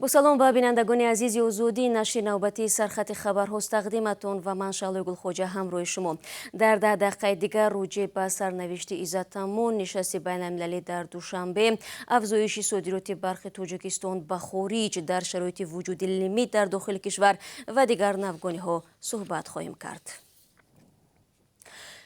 با سلام به بینندگان عزیز озодӣ нашри навбатии сархати хабарҳост тақдиматон ва ман шаълои гулхоҷа ҳамроҳи шумо. дар 10 дақиқаи дигар роҷеъ ба сарнавишти иззатамон нишасти байналмилалӣ дар душанбе, афзоиши содироти барқи Тоҷикистон ба хориҷ дар шароити вуҷуди лимит дар дохили кишвар ва дигар навгониҳо суҳбат хоҳем кард.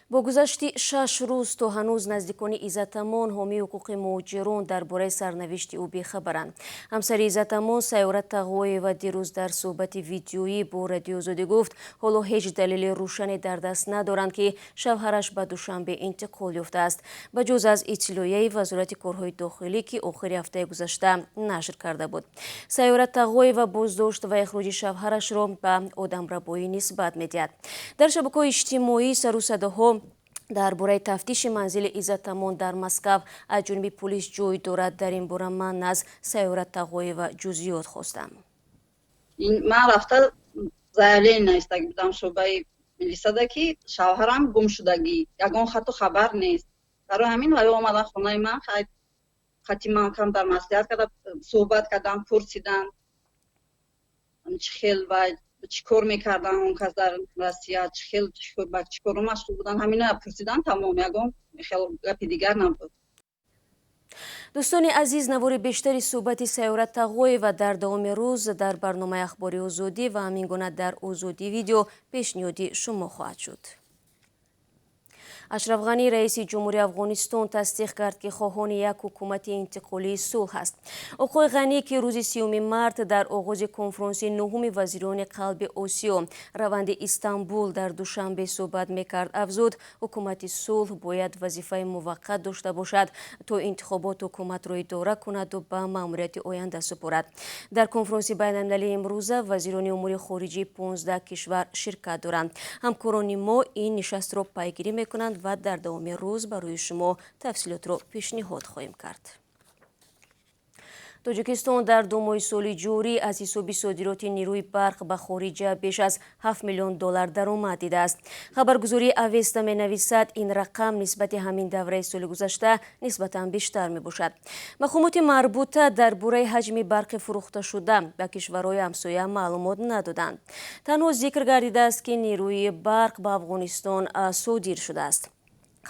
бо гузашти 6 рӯз то ҳанӯз наздикони иззатамон ҳомии ҳуқуқи муҳоҷирон дар бораи сарнавишти ӯ бехабаранд. ҳамсари иззатамон Сайёра Тағоева дирӯз дар суҳбати видеоӣ бо Радиои Озодӣ гуфт ҳоло ҳеҷ далели рӯшане дар даст надоранд ки шавҳараш ба Душанбе интиқол ёфтааст, ба ҷуз аз иттилоияи Вазорати корҳои дохилӣ ки охири ҳафтаи гузашта нашр карда буд. Сайёра Тағоева боздошт ва эхроҷи шавҳарашро ба одамрабоӣ нисбат медиҳад. дар шабакаҳои иҷтимоӣ сару садоҳо дар бораи тафтиши манзили иззатамон дар Москав аз ҷониби полис ҷой дорад. дар ин бора ман аз Сайёра Тағоева ҷузъиёт хостам. ман рафта заявление нависта будам шӯъбаи милисияда ки шавҳарам гум шудагӣ, ягон хату хабар нест. барои ҳамин ва омадам хонаи ман, хати ман кам дар маслиҳат карда суҳбат кардам, пурсидам чӣ хел ва чӣ кор мекардан он кас дар Россия, чӣ хел ба чӣ кору машғул будан, ҳамина пурсидан тамом, ягон гапи дигар набуд. дӯстони азиз, навори бештари суҳбати Сайёра Тағоева дар давоми рӯз дар барномаи ахбори Озодӣ ва ҳамин гуна дар Озодӣ видео пешниҳоди шумо хоҳад шуд. Ашраф Ғанӣ, раиси ҷумҳурии Афғонистон, тасдиқ кард ки хоҳони як ҳукумати интиқолии сулҳ аст. оқои Ғанӣ ки рӯзи 3 март дар оғози конфронси 9 вазирони қалби Осиё раванди Истанбул дар Душанбе суҳбат мекард, афзуд ҳукумати сулҳ бояд вазифаи муваққат дошта бошад то интихобот ҳукуматро идора кунаду ба маъмурияти оянда супорад. дар конфронси байналмилалии имрӯза вазирони умури хориҷии 15 кишвар ширкат доранд. ҳамкорони мо ин нишастро пайгирӣ мекунанд ва дар давоми рӯз барои шумо тафсилотро пешниҳод хоҳем кард. Тоҷикистон дар 2 моҳи соли ҷорӣ аз ҳисоби содироти нирӯи барқ ба хориҷа беш аз $7 миллион даромад дидааст. хабаргузории Авеста менависад ин рақам нисбати ҳамин давраи соли гузашта нисбатан бештар мебошад. мақомоти марбута дар бораи ҳаҷми барқи фурӯхташуда ба кишварҳои ҳамсоя маълумот надоданд. танҳо зикр гардидааст ки нирӯи барқ ба Афғонистон содир шудааст.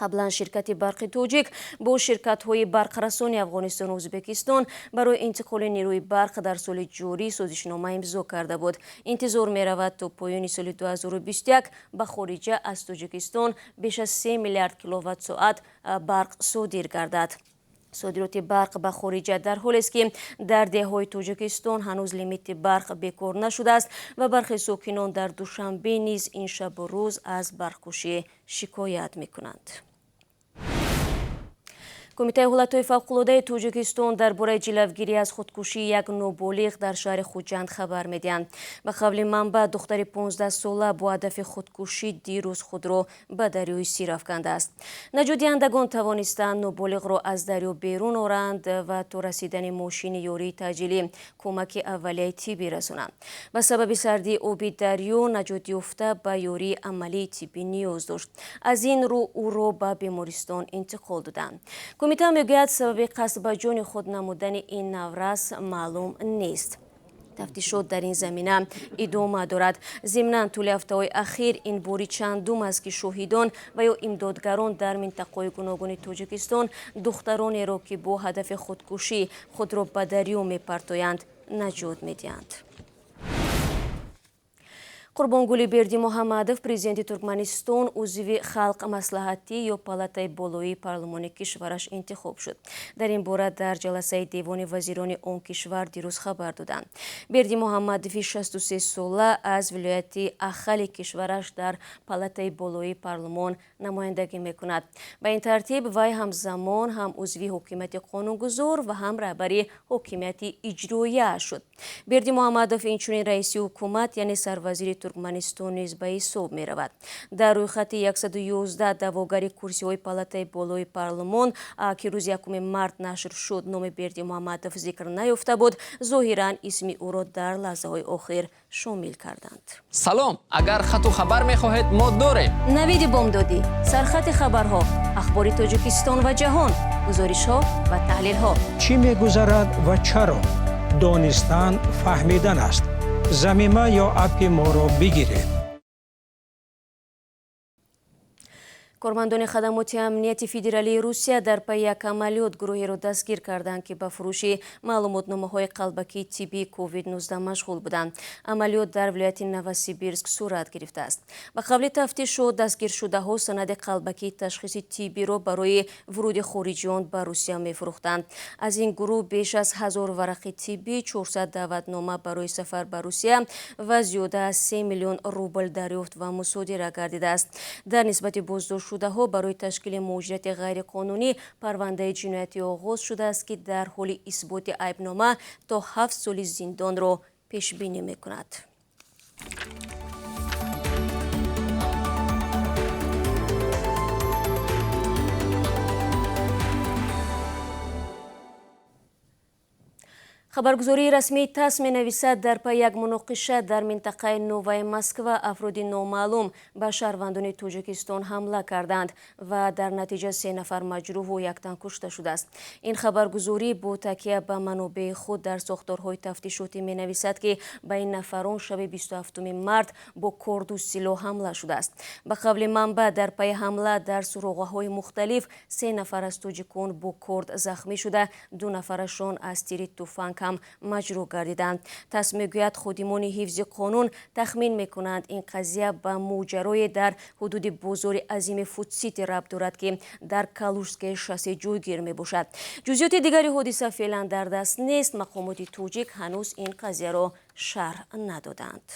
қаблан ширкати барқи тоҷик бо ширкатҳои барқрасони Афғонистону Ӯзбекистон барои интиқоли нирӯи барқ дар соли ҷорӣ созишнома имзо карда буд. интизор меравад то поёни соли 2021 ба хориҷа аз Тоҷикистон беш аз 3 миллиард киловаттсоат барқ содир гардад. содироти барқ ба хориҷа дар ҳолест ки дар деҳаҳои Тоҷикистон ҳанӯз лимити барқ бекор нашудааст ва бархи сокинон дар Душанбе низ ин шабу рӯз аз барқкушӣ шикоят мекунанд. Комитаи ҳолатҳои фавқулодаи Тоҷикистон дар бораи ҷилавгирӣ аз худкушии як ноболиғ дар шаҳри Хуҷанд хабар медиҳанд. ба қавли манбаъ, духтари 15-сола бо ҳадафи худкушӣ дирӯз худро ба дарёи Сир афкандааст. наҷотдиҳандагон тавонистанд ноболиғро аз дарё берун оранд ва то расидани мошини ёрии таъҷилӣ кӯмаки аввалияи тиббӣ расонанд. ба сабаби сардии оби дарё, наҷотёфта ба ёрии амалии тиббӣ ниёз дошт. аз ин рӯ ӯро ба бемористон интиқол доданд. комита мегӯяд сабаби қасд ба ҷони худ намудани ин наврас маълум нест. тафтишот дар ин замина идома дорад. зимнан тӯли ҳафтаҳои ахир ин бори чандум аст ки шоҳидон ва ё имдодгарон дар минтақаҳои гуногуни Тоҷикистон духтаронеро ки бо ҳадафи худкушӣ худро ба дарё мепартоянд наҷот медиҳанд. Қурбонгулӣ Бердимуҳаммадов, президенти Туркманистон, узви халқ маслиҳатӣ ё палатаи болоии парлумони кишвараш интихоб шуд. дар ин бора дар ҷаласаи Девони вазирони он кишвар дирӯз хабар доданд. Бердимуҳаммадови 63-сола аз вилояти Ахали кишвараш дар палатаи болоии парлумон намояндагӣ мекунад. ба ин тартиб вай ҳамзамон ҳам узви ҳокимияти қонунгузор ва ҳам раҳбари ҳокимияти иҷроия шуд. Бердимуҳаммадов инчунин раиси ҳукумат, яъне сарвазири Туркманистон низ ба ҳисоб меравад. дар рӯйхати 111 даъвогари курсиҳои палатаи болоии парлумон ки рӯзи 1 март нашр шуд, номи Бердимуҳаммадов зикр наёфта буд, зоҳиран исми ӯро дар лаҳзаҳои охир шомил карданд. салом, агар хату хабар мехоҳед мо дорем. навиди бомдодӣ, сархати хабарҳо, ахбори Тоҷикистон ва ҷаҳон, гузоришҳо ва таҳлилҳо. чӣ мегузарад ва чаро? دانستن فهمیدن است. زمینه یا اپی ما را بگیرید. کارمندان خدمات امنیتی فدرالی روسیه در پی یک عملیات گروهی را دستگیر کردند که به فروش معلوماتنامه‌های قلبکی تیبی کووید 19 مشغول بودند. عملیات در ولایت نووسیبیرسک صورت گرفته است. به قبل تفتیش و دستگیر شده ها سند قلبکی تشخیص تیبی را برای ورود خارجیان به روسیه می‌فروختند. از این گروه بیش از 1000 ورق تیبی، 400 دعوتنامه برای سفر به روسیه و زیاده از 3 میلیون روبل دریافت و مصادره گردیده است. در نسبت بازداشت شده ها برای تشکیل مهاجرت غیرقانونی پرونده جنایتی آغاز شده است که در حال اثبات عیبنامه تا 7 سال زندان را پیش بینی می‌کند. خبرگزاری رسمی تاس می‌نویسد در پی یک مناقشه در منطقه نوای مسکو افراد نامعلوم به شهروندان تاجیکستان حمله کردند و در نتیجه 3 نفر مجروح و 1 تن کشته شده است. این خبرگزاری با تکیه به منابع خود در ساختارهای تفتیشاتی می‌نویسد که به این نفران شب 27 مارس با کارد و سلاح حمله شده است. به قول منبع در پی حمله در سوراخ‌های مختلف 3 نفر از تاجیکان با کارد زخمی شده، 2 نفرشان از تیر تفنگ هم مجروح گردیدند. تاس میگوید خادمان حفظ قانون تخمین میکنند این قضیه به ماجرای در حدود بازار عظیم فودسیتی ربط دارد که در کالوشسک شاسی جایگیر میباشد. جزئیات دیگری حادثه فعلا در دست نیست. مقامات تاجیک هنوز این قضیه را شرح ندادند.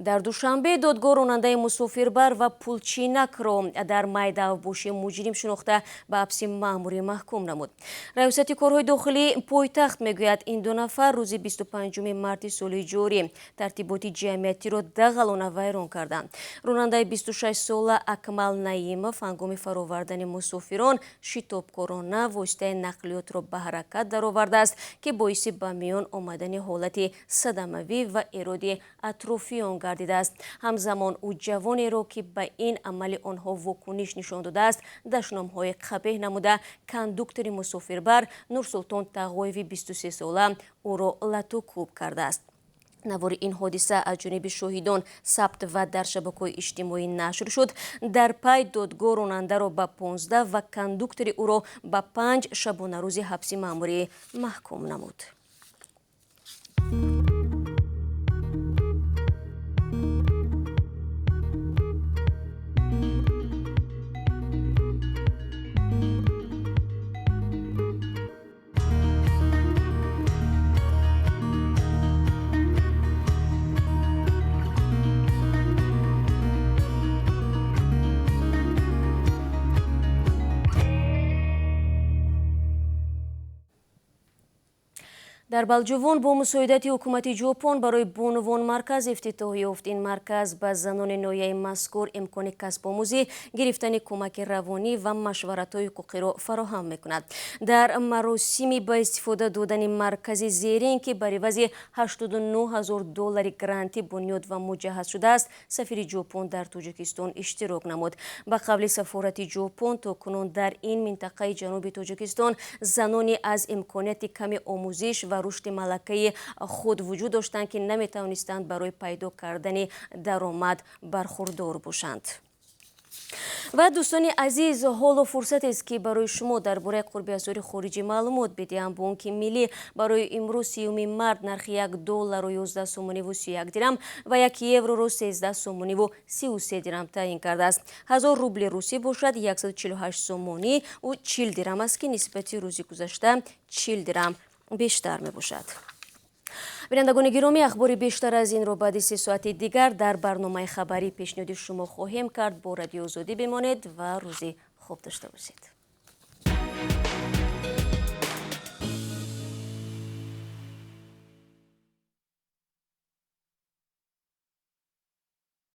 در دوشنبه دادگاه راننده مسافربر و پولچینک را در майдавбоши муҷрим шинохта ба ҳабси маъмурӣ маҳкум намуд. раёсати корҳои дохилӣ пойтахт мегӯяд ин 2 нафар рӯзи 25 марти соли ҷорӣ тартиботи ҷамъиятиро дағалона вайрон карданд. ронандаи 26 сола Акмал Наимов ҳангоми фаровардани мусофирон шитобкорона воситаи нақлиётро ба ҳаракат даровардааст ки боиси ба миён омадани ҳолати садамавӣ ва эроди атрофиён гардида аст. ҳамзамон ӯ ҷавонеро ки ба ин амали онҳо вокуниш нишон додааст дашномҳои қабеҳ намуда кондуктори мусофирбар Нурсултон Тағоеви 23 сола ӯро латӯкӯб кардааст. навори ин ҳодиса аз ҷониби шоҳидон сабт ва дар шабакаҳои иҷтимоӣ нашр шуд. дар пай додгоҳ ронандаро ба 15 ва кондуктори ӯро ба 5 шабонарӯзи ҳабси маъмурӣ маҳкум намуд. дар балҷувон бо мусоидати ҳукумати ҷопон барои бонувон марказ ифтитоҳ ёфт. ин марказ ба занони ноҳияи мазкур имкони касбомӯзӣ, гирифтани кӯмаки равонӣ ва машваратҳои ҳуқуқиро фароҳам мекунад. дар маросими ба истифода додани маркази зерин ки бар ивази $89,000 гранти бунёд ва муҷаҳҳаз шудааст, сафири ҷопон дар тоҷикистон иштирок намуд. ба қавли сафорати ҷопон то кунун дар ин минтақаи ҷануби тоҷикистон занони аз имконияти ками омӯзиш ва рушди малакаи худ вуҷуд доштанд ки наметавонистанд барои пайдо кардани даромад бархурдор бошанд. ва дӯстони азиз, ҳоло фурсатест ки барои шумо дар бораи қурби асъори хориҷӣ маълумот бидиҳам. Бонки миллӣ барои имрӯз 30 март нархи $1 сомониву 31 дирам ва 1 евроро 13 сомониву 33 дирам таъин кардааст. 1000 рубли русӣ бошад 148 сомонӣ ва 40 дирам аст ки нисбати рӯзи гузашта 40 дирам бештар мебошад. бинандагони гиромӣ, ахбори бештар аз инро баъди 3 соати дигар дар барномаи хабарӣ пешниҳоди шумо хоҳем кард. Бо Радиои Озодӣ бимонед ва рӯзи хуб дошта бошед.